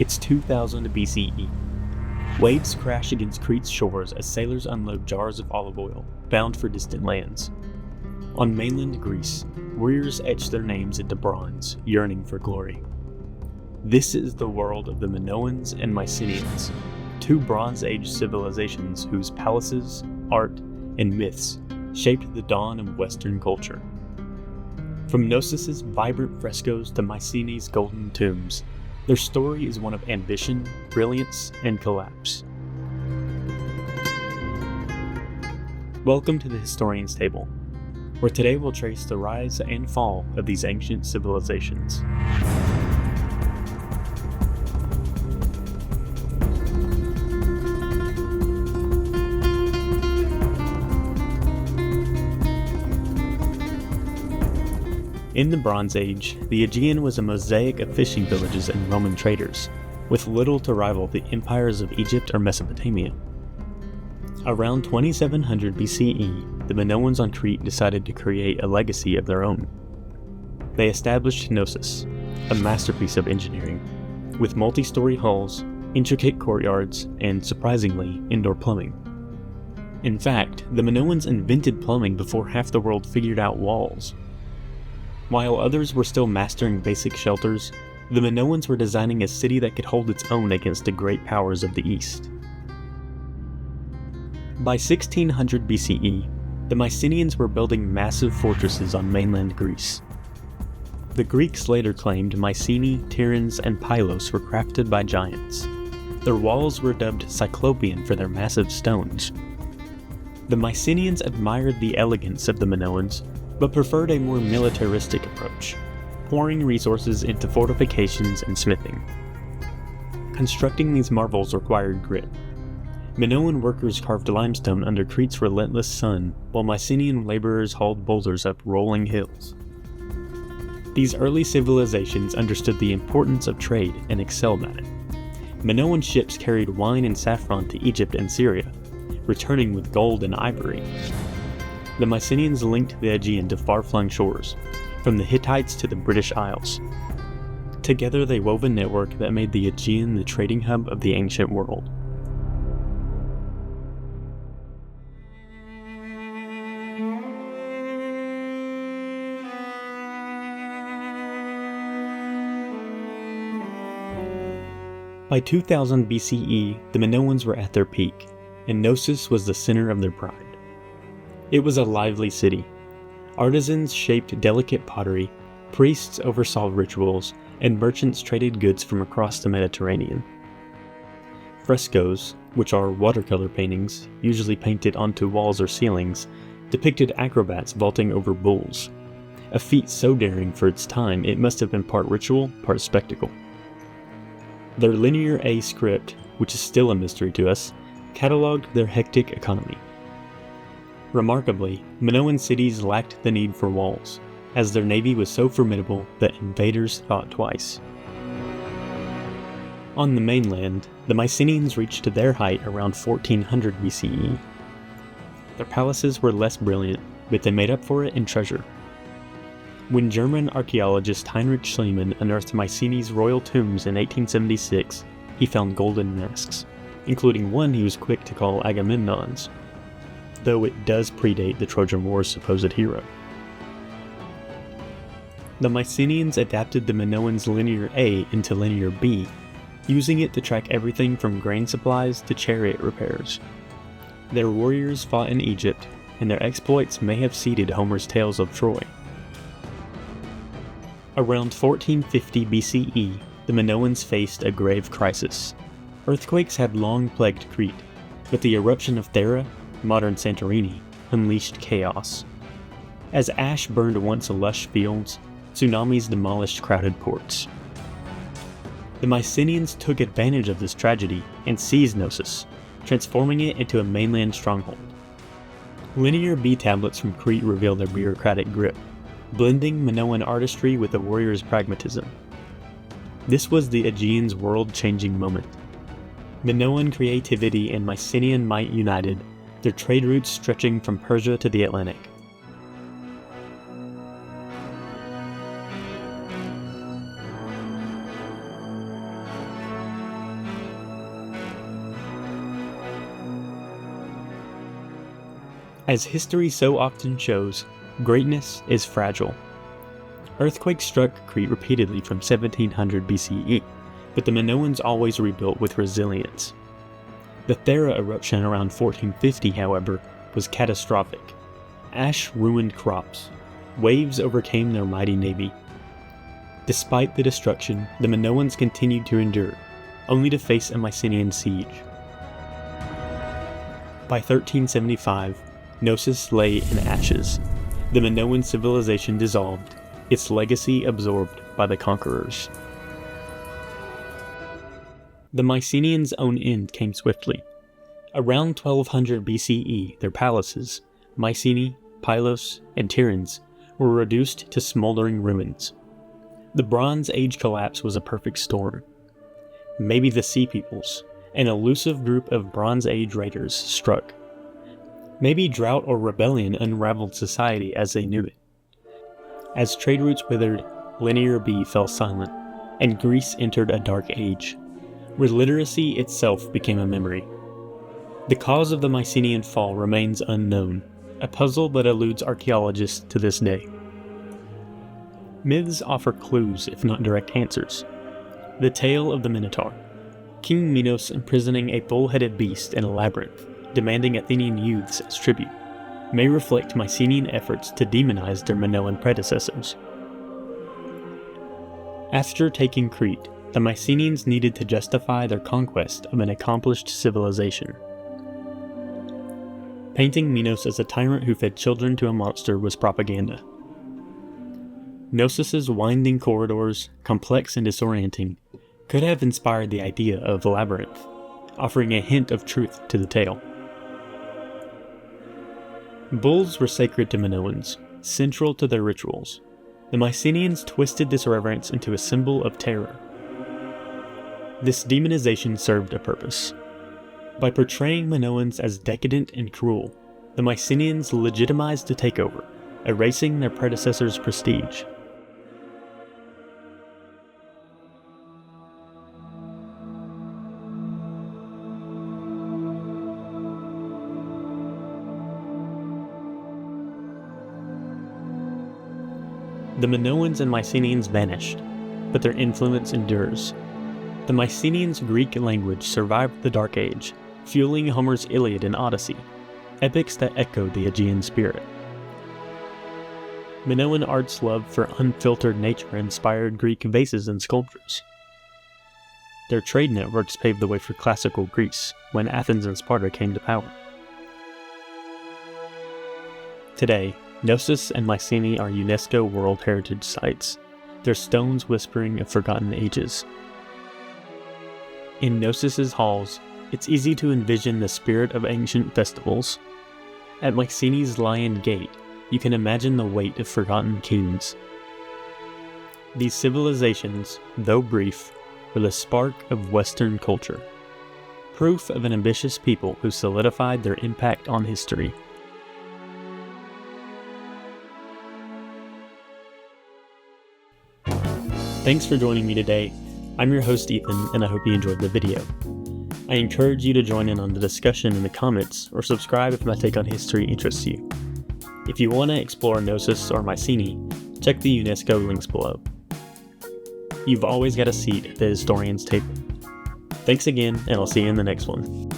It's 2000 BCE. Waves crash against Crete's shores as sailors unload jars of olive oil, bound for distant lands. On mainland Greece, warriors etch their names into bronze, yearning for glory. This is the world of the Minoans and Mycenaeans, two Bronze Age civilizations whose palaces, art, and myths shaped the dawn of Western culture. From Knossos' vibrant frescoes to Mycenae's golden tombs, their story is one of ambition, brilliance, and collapse. Welcome to the Historian's Table, where today we'll trace the rise and fall of these ancient civilizations. In the Bronze Age, the Aegean was a mosaic of fishing villages and Roman traders, with little to rival the empires of Egypt or Mesopotamia. Around 2700 BCE, the Minoans on Crete decided to create a legacy of their own. They established Knossos, a masterpiece of engineering, with multi-story halls, intricate courtyards, and, surprisingly, indoor plumbing. In fact, the Minoans invented plumbing before half the world figured out walls. While others were still mastering basic shelters, the Minoans were designing a city that could hold its own against the great powers of the East. By 1600 BCE, the Mycenaeans were building massive fortresses on mainland Greece. The Greeks later claimed Mycenae, Tiryns, and Pylos were crafted by giants. Their walls were dubbed Cyclopean for their massive stones. The Mycenaeans admired the elegance of the Minoans, but preferred a more militaristic approach, pouring resources into fortifications and smithing. Constructing these marvels required grit. Minoan workers carved limestone under Crete's relentless sun, while Mycenaean laborers hauled boulders up rolling hills. These early civilizations understood the importance of trade and excelled at it. Minoan ships carried wine and saffron to Egypt and Syria, returning with gold and ivory. The Mycenaeans linked the Aegean to far-flung shores, from the Hittites to the British Isles. Together they wove a network that made the Aegean the trading hub of the ancient world. By 2000 BCE, the Minoans were at their peak, and Knossos was the center of their pride. It was a lively city. Artisans shaped delicate pottery, priests oversaw rituals, and merchants traded goods from across the Mediterranean. Frescoes, which are watercolor paintings, usually painted onto walls or ceilings, depicted acrobats vaulting over bulls, a feat so daring for its time it must have been part ritual, part spectacle. Their Linear A script, which is still a mystery to us, cataloged their hectic economy. Remarkably, Minoan cities lacked the need for walls, as their navy was so formidable that invaders thought twice. On the mainland, the Mycenaeans reached their height around 1400 BCE. Their palaces were less brilliant, but they made up for it in treasure. When German archaeologist Heinrich Schliemann unearthed Mycenae's royal tombs in 1876, he found golden masks, including one he was quick to call Agamemnon's, though it does predate the Trojan War's supposed hero. The Mycenaeans adapted the Minoans' Linear A into Linear B, using it to track everything from grain supplies to chariot repairs. Their warriors fought in Egypt, and their exploits may have seeded Homer's tales of Troy. Around 1450 BCE, the Minoans faced a grave crisis. Earthquakes had long plagued Crete, but the eruption of Thera, modern Santorini, unleashed chaos. As ash burned once lush fields, tsunamis demolished crowded ports. The Mycenaeans took advantage of this tragedy and seized Knossos, transforming it into a mainland stronghold. Linear B tablets from Crete reveal their bureaucratic grip, blending Minoan artistry with the warrior's pragmatism. This was the Aegean's world-changing moment. Minoan creativity and Mycenaean might united, their trade routes stretching from Persia to the Atlantic. As history so often shows, greatness is fragile. Earthquakes struck Crete repeatedly from 1700 BCE, but the Minoans always rebuilt with resilience. The Thera eruption around 1450, however, was catastrophic. Ash ruined crops. Waves overcame their mighty navy. Despite the destruction, the Minoans continued to endure, only to face a Mycenaean siege. By 1375, Knossos lay in ashes. The Minoan civilization dissolved, its legacy absorbed by the conquerors. The Mycenaeans' own end came swiftly. Around 1200 BCE, their palaces, Mycenae, Pylos, and Tiryns, were reduced to smoldering ruins. The Bronze Age collapse was a perfect storm. Maybe the Sea Peoples, an elusive group of Bronze Age raiders, struck. Maybe drought or rebellion unraveled society as they knew it. As trade routes withered, Linear B fell silent, and Greece entered a dark age, where literacy itself became a memory. The cause of the Mycenaean fall remains unknown, a puzzle that eludes archaeologists to this day. Myths offer clues, if not direct answers. The tale of the Minotaur, King Minos imprisoning a bull-headed beast in a labyrinth, demanding Athenian youths as tribute, may reflect Mycenaean efforts to demonize their Minoan predecessors. After taking Crete, the Mycenaeans needed to justify their conquest of an accomplished civilization. Painting Minos as a tyrant who fed children to a monster was propaganda. Knossos' winding corridors, complex and disorienting, could have inspired the idea of labyrinth, offering a hint of truth to the tale. Bulls were sacred to Minoans, central to their rituals. The Mycenaeans twisted this reverence into a symbol of terror. This demonization served a purpose. By portraying Minoans as decadent and cruel, the Mycenaeans legitimized the takeover, erasing their predecessors' prestige. The Minoans and Mycenaeans vanished, but their influence endures. The Mycenaeans' Greek language survived the Dark Age, fueling Homer's Iliad and Odyssey, epics that echoed the Aegean spirit. Minoan art's love for unfiltered nature inspired Greek vases and sculptures. Their trade networks paved the way for classical Greece when Athens and Sparta came to power. Today, Knossos and Mycenae are UNESCO World Heritage Sites, their stones whispering of forgotten ages. In Knossos' halls, it's easy to envision the spirit of ancient festivals. At Mycenae's Lion Gate, you can imagine the weight of forgotten kings. These civilizations, though brief, were the spark of Western culture, proof of an ambitious people who solidified their impact on history. Thanks for joining me today. I'm your host Ethan, and I hope you enjoyed the video. I encourage you to join in on the discussion in the comments, or subscribe if my take on history interests you. If you want to explore Knossos or Mycenae, check the UNESCO links below. You've always got a seat at the Historian's Table. Thanks again, and I'll see you in the next one.